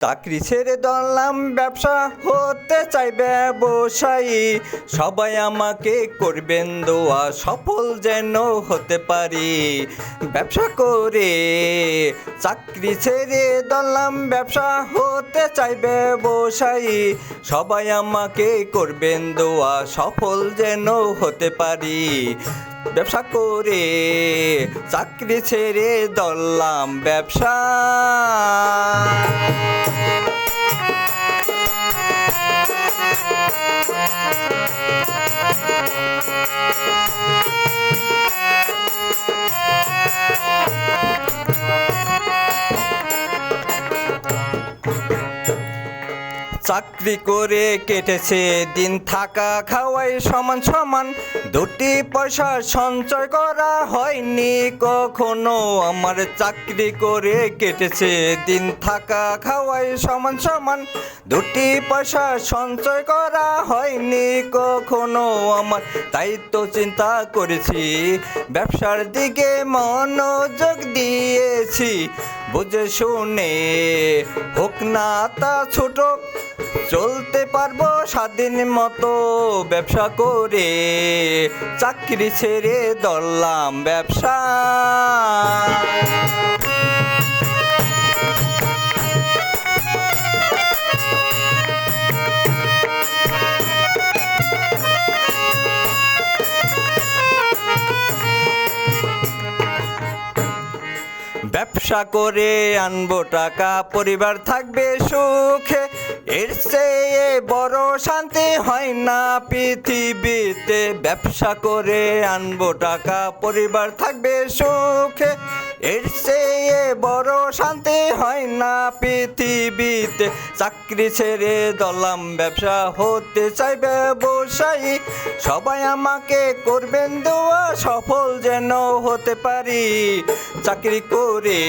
চাকরি ছেড়ে ধরলাম ব্যবসা হতে চাই ব্যবসায়ী, সবাই আমাকে করবেন দোয়া সফল যেন হতে পারি। ব্যবসা করে চাকরি ছেড়ে ধরলাম ব্যবসা হতে চাই ব্যবসায়ী, সবাই আমাকে করবেন দোয়া সফল যেন হতে পারি। ব্যবসা করে চাকরি ছেড়ে ধরলাম ব্যবসা। চাকরি করে কেটেছে দিন, থাকা খাওয়াই সমান সমান, দুটি পয়সা সঞ্চয় করা হয়নি কখনো আমার। চাকরি করে কেটেছে দিন, থাকা খাওয়াই সমান সমান, দুটি পয়সা সঞ্চয় করা হয়নি কখনো আমার। তাই তো চিন্তা করেছি, ব্যবসার দিকে মনোযোগ দিয়েছি, বুঝে শুনে হোক না তা ছোট, চলতে পারবো স্বাধীন মতো। ব্যবসা করে চাকরি ছেড়ে ধরলাম ব্যবসা। ব্যবসা করে আনবো টাকা, পরিবার থাকবে সুখে, এর চেয়ে বড় শান্তি হয় না পৃথিবীতে। ব্যবসা করে আনবো টাকা, পরিবার থাকবে সুখে, এর চেয়ে বড় শান্তি হয় না পৃথিবীতে। চাকরি ছেড়ে ধরলাম ব্যবসা হতে চাই ব্যবসায়ী, সবাই আমাকে করবেন দোয়া সফল যেন হতে পারি। চাকরি করে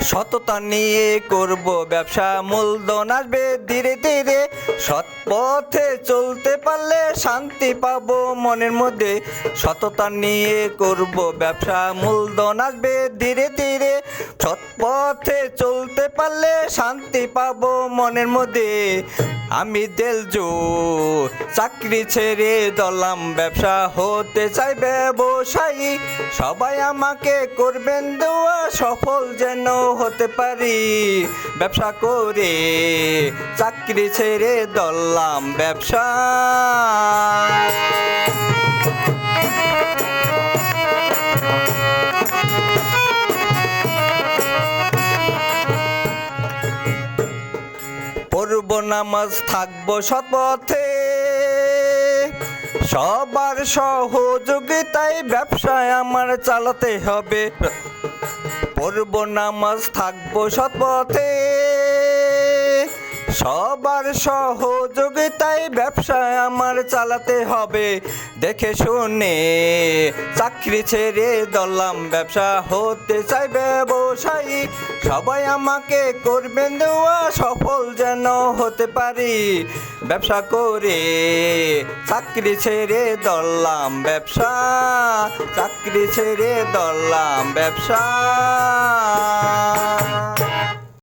সততা নিয়ে করব ব্যবসা, মূলধন আসবে ধীরে ধীরে, সৎ পথে চলতে পারলে শান্তি পাবো মনের মধ্যে। সততা নিয়ে করব ব্যবসা, মূলধন আসবে ধীরে ধীরে, সৎ পথে চলতে পারলে শান্তি পাবো মনের মধ্যে। আমি দেলজু চাকরি ছেড়ে ধরলাম ব্যবসা হতে চাই ব্যবসায়ী, সবাই আমাকে করবেন দোয়া সফল যেন হতে পারি। ব্যবসা করে চাকরি ছেড়ে ধরলাম ব্যবসা। পড়ব নামাজ, থাকবো সৎ পথে, সবার সহযোগিতায় ব্যবসায় আমার চালাতে হবে। পড়ব নামাজ, থাকবো সৎ পথে, সবার সহযোগিতায় ব্যবসায় আমার চালাতে হবে। দেখে শুনে চাকরি ছেড়ে ধরলাম ব্যবসা হতে চাই ব্যবসায়ী, সবাই আমাকে করবেন দোয়া সফল যেন হতে পারি। ব্যবসা করে চাকরি ছেড়ে ধরলাম ব্যবসা, চাকরি ছেড়ে ধরলাম ব্যবসা।